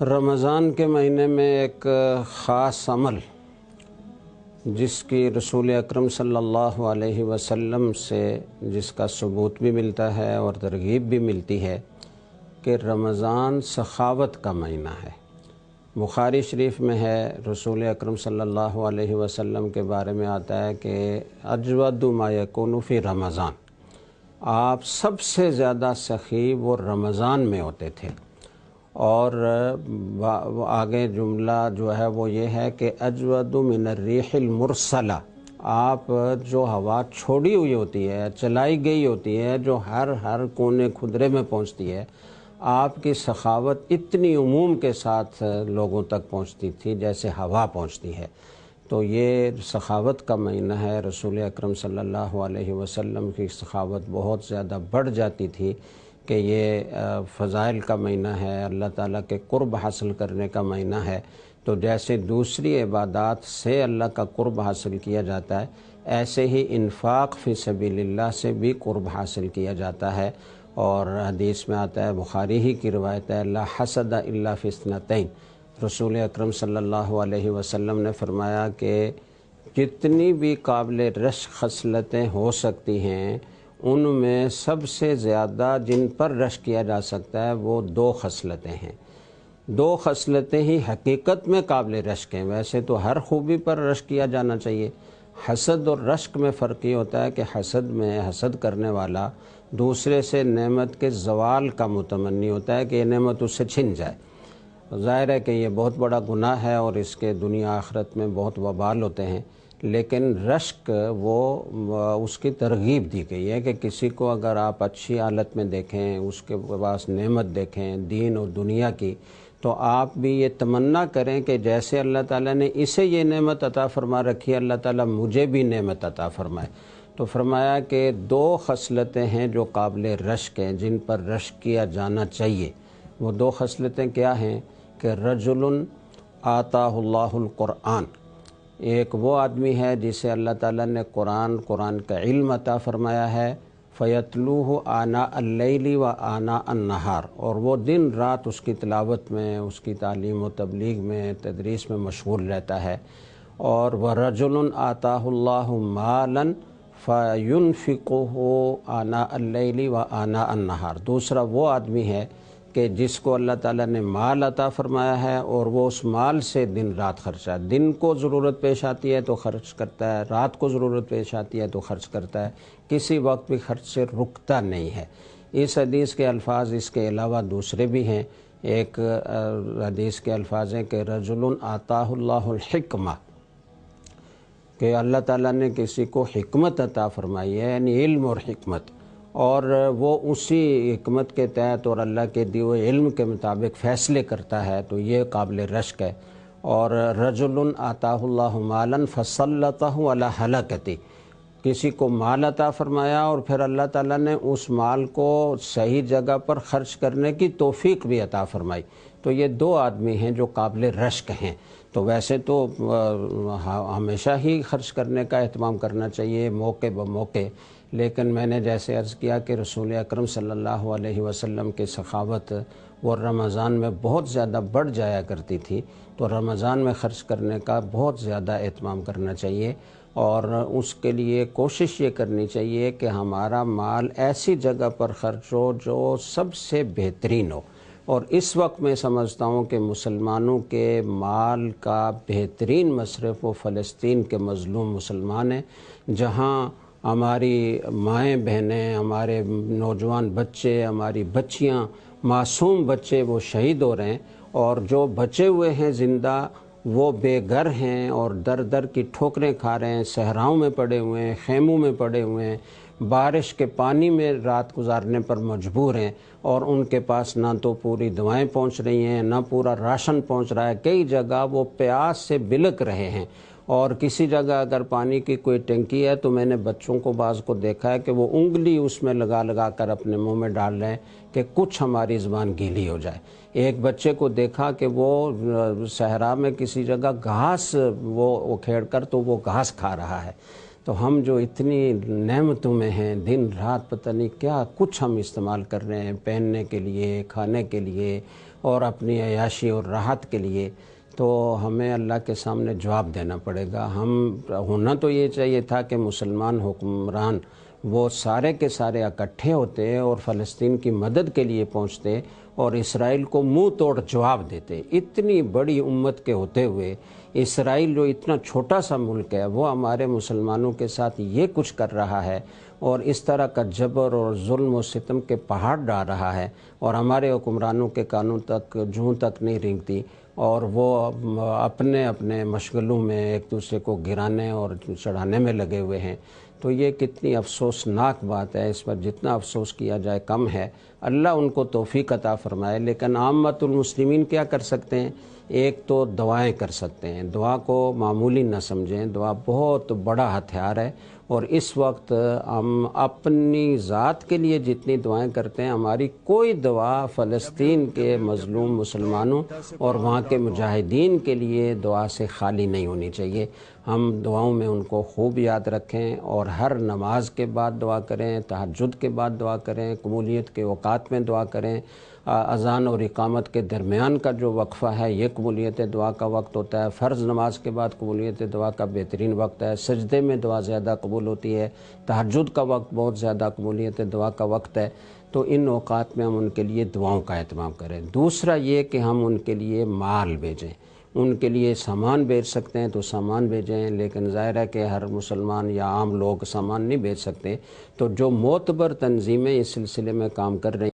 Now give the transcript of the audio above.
رمضان کے مہینے میں ایک خاص عمل جس کی رسول اکرم صلی اللہ علیہ وسلم سے جس کا ثبوت بھی ملتا ہے اور ترغیب بھی ملتی ہے کہ رمضان سخاوت کا مہینہ ہے۔ بخاری شریف میں ہے، رسول اکرم صلی اللہ علیہ وسلم کے بارے میں آتا ہے کہ اجود ما یکون فی رمضان، آپ سب سے زیادہ سخی وہ رمضان میں ہوتے تھے۔ اور آگے جملہ جو ہے وہ یہ ہے کہ اجود من الریح المرسلہ، آپ جو ہوا چھوڑی ہوئی ہوتی ہے، چلائی گئی ہوتی ہے، جو ہر کونے خدرے میں پہنچتی ہے، آپ کی سخاوت اتنی عموم کے ساتھ لوگوں تک پہنچتی تھی جیسے ہوا پہنچتی ہے۔ تو یہ سخاوت کا مہینہ ہے۔ رسول اکرم صلی اللہ علیہ وسلم کی سخاوت بہت زیادہ بڑھ جاتی تھی کہ یہ فضائل کا مہینہ ہے، اللہ تعالیٰ کے قرب حاصل کرنے کا مہینہ ہے۔ تو جیسے دوسری عبادات سے اللہ کا قرب حاصل کیا جاتا ہے، ایسے ہی انفاق فی سبیل اللہ سے بھی قرب حاصل کیا جاتا ہے۔ اور حدیث میں آتا ہے، بخاری ہی کی روایت ہے، لا حسد الا فی اثنتین، رسول اکرم صلی اللہ علیہ وسلم نے فرمایا کہ جتنی بھی قابل رشک خصلتیں ہو سکتی ہیں، ان میں سب سے زیادہ جن پر رشک کیا جا سکتا ہے وہ دو خصلتیں ہیں۔ دو خصلتیں ہی حقیقت میں قابل رشک ہیں۔ ویسے تو ہر خوبی پر رشک کیا جانا چاہیے۔ حسد اور رشک میں فرق یہ ہوتا ہے کہ حسد میں حسد کرنے والا دوسرے سے نعمت کے زوال کا متمنی ہوتا ہے کہ یہ نعمت اس سے چھن جائے۔ ظاہر ہے کہ یہ بہت بڑا گناہ ہے اور اس کے دنیا آخرت میں بہت وبال ہوتے ہیں، لیکن رشک وہ اس کی ترغیب دی گئی ہے کہ کسی کو اگر آپ اچھی حالت میں دیکھیں، اس کے پاس نعمت دیکھیں دین اور دنیا کی، تو آپ بھی یہ تمنا کریں کہ جیسے اللہ تعالیٰ نے اسے یہ نعمت عطا فرما رکھی ہے، اللہ تعالیٰ مجھے بھی نعمت عطا فرمائے۔ تو فرمایا کہ دو خصلتیں ہیں جو قابل رشک ہیں، جن پر رشک کیا جانا چاہیے۔ وہ دو خصلتیں کیا ہیں کہ رجل آتاہ اللہ القرآن، ایک وہ آدمی ہے جسے اللہ تعالیٰ نے قرآن کا علم عطا فرمایا ہے، فیتلوہ آناء اللیل و آناء النہار، اور وہ دن رات اس کی تلاوت میں، اس کی تعلیم و تبلیغ میں، تدریس میں مشغول رہتا ہے۔ اور وَرَجُلٌ آتاہ اللہ مالا فینفقہ آناء اللیل و آناء النہار، دوسرا وہ آدمی ہے کہ جس کو اللہ تعالیٰ نے مال عطا فرمایا ہے اور وہ اس مال سے دن رات خرچہ، دن کو ضرورت پیش آتی ہے تو خرچ کرتا ہے، رات کو ضرورت پیش آتی ہے تو خرچ کرتا ہے، کسی وقت بھی خرچ سے رکتا نہیں ہے۔ اس حدیث کے الفاظ اس کے علاوہ دوسرے بھی ہیں۔ ایک حدیث کے الفاظ ہیں کہ رجل آتاہ اللہ الحکمہ، کہ اللہ تعالیٰ نے کسی کو حکمت عطا فرمائی ہے، یعنی علم اور حکمت، اور وہ اسی حکمت کے تحت اور اللہ کے دیے ہوئے علم کے مطابق فیصلے کرتا ہے، تو یہ قابل رشک ہے۔ اور رجل آتاہ اللہ مالا فسلطہ علی ہلاکتی، کسی کو مال عطا فرمایا اور پھر اللہ تعالیٰ نے اس مال کو صحیح جگہ پر خرچ کرنے کی توفیق بھی عطا فرمائی، تو یہ دو آدمی ہیں جو قابل رشک ہیں۔ تو ویسے تو ہمیشہ ہی خرچ کرنے کا اہتمام کرنا چاہیے، موقع بموقع، لیکن میں نے جیسے عرض کیا کہ رسول اکرم صلی اللہ علیہ وسلم کی سخاوت وہ رمضان میں بہت زیادہ بڑھ جایا کرتی تھی، تو رمضان میں خرچ کرنے کا بہت زیادہ اہتمام کرنا چاہیے، اور اس کے لیے کوشش یہ کرنی چاہیے کہ ہمارا مال ایسی جگہ پر خرچ ہو جو سب سے بہترین ہو۔ اور اس وقت میں سمجھتا ہوں کہ مسلمانوں کے مال کا بہترین مصرف وہ فلسطین کے مظلوم مسلمان ہیں، جہاں ہماری مائیں بہنیں، ہمارے نوجوان بچے، ہماری بچیاں، معصوم بچے وہ شہید ہو رہے ہیں، اور جو بچے ہوئے ہیں زندہ وہ بے گھر ہیں اور در در کی ٹھوکریں کھا رہے ہیں، صحراؤں میں پڑے ہوئے ہیں، خیموں میں پڑے ہوئے ہیں، بارش کے پانی میں رات گزارنے پر مجبور ہیں، اور ان کے پاس نہ تو پوری دوائیں پہنچ رہی ہیں، نہ پورا راشن پہنچ رہا ہے، کئی جگہ وہ پیاس سے بلک رہے ہیں۔ اور کسی جگہ اگر پانی کی کوئی ٹنکی ہے تو میں نے بچوں کو بعض کو دیکھا ہے کہ وہ انگلی اس میں لگا لگا کر اپنے منہ میں ڈال رہے ہیں کہ کچھ ہماری زبان گیلی ہو جائے۔ ایک بچے کو دیکھا کہ وہ صحرا میں کسی جگہ گھاس وہ اکھیڑ کر تو وہ گھاس کھا رہا ہے۔ تو ہم جو اتنی نعمتوں میں ہیں، دن رات پتہ نہیں کیا کچھ ہم استعمال کر رہے ہیں، پہننے کے لیے، کھانے کے لیے، اور اپنی عیاشی اور راحت کے لیے، تو ہمیں اللہ کے سامنے جواب دینا پڑے گا۔ ہونا تو یہ چاہیے تھا کہ مسلمان حکمران وہ سارے کے سارے اکٹھے ہوتے اور فلسطین کی مدد کے لیے پہنچتے اور اسرائیل کو منہ توڑ جواب دیتے۔ اتنی بڑی امت کے ہوتے ہوئے اسرائیل جو اتنا چھوٹا سا ملک ہے، وہ ہمارے مسلمانوں کے ساتھ یہ کچھ کر رہا ہے اور اس طرح کا جبر اور ظلم و ستم کے پہاڑ ڈال رہا ہے، اور ہمارے حکمرانوں کے کانوں تک جوں تک نہیں رینگتی، اور وہ اپنے اپنے مشغلوں میں ایک دوسرے کو گرانے اور چڑھانے میں لگے ہوئے ہیں۔ تو یہ کتنی افسوسناک بات ہے، اس پر جتنا افسوس کیا جائے کم ہے۔ اللہ ان کو توفیق عطا فرمائے۔ لیکن عامت المسلمین کیا کر سکتے ہیں؟ ایک تو دعائیں کر سکتے ہیں۔ دعا کو معمولی نہ سمجھیں، دعا بہت بڑا ہتھیار ہے، اور اس وقت ہم اپنی ذات کے لیے جتنی دعائیں کرتے ہیں، ہماری کوئی دعا فلسطین کے مظلوم مسلمانوں اور وہاں کے مجاہدین کے لیے دعا سے خالی نہیں ہونی چاہیے۔ ہم دعاؤں میں ان کو خوب یاد رکھیں، اور ہر نماز کے بعد دعا کریں، تہجد کے بعد دعا کریں، قبولیت کے اوقات میں دعا کریں۔ اذان اور اقامت کے درمیان کا جو وقفہ ہے، یہ قبولیت دعا کا وقت ہوتا ہے۔ فرض نماز کے بعد قبولیت دعا کا بہترین وقت ہے۔ سجدے میں دعا زیادہ قبول ہوتی ہے۔ تہجد کا وقت بہت زیادہ قبولیت دعا کا وقت ہے۔ تو ان اوقات میں ہم ان کے لیے دعاؤں کا اہتمام کریں۔ دوسرا یہ کہ ہم ان کے لیے مال بھیجیں۔ ان کے لیے سامان بھیج سکتے ہیں تو سامان بھیجیں، لیکن ظاہر ہے کہ ہر مسلمان یا عام لوگ سامان نہیں بھیج سکتے۔ تو جو معتبر تنظیمیں اس سلسلے میں کام کر رہی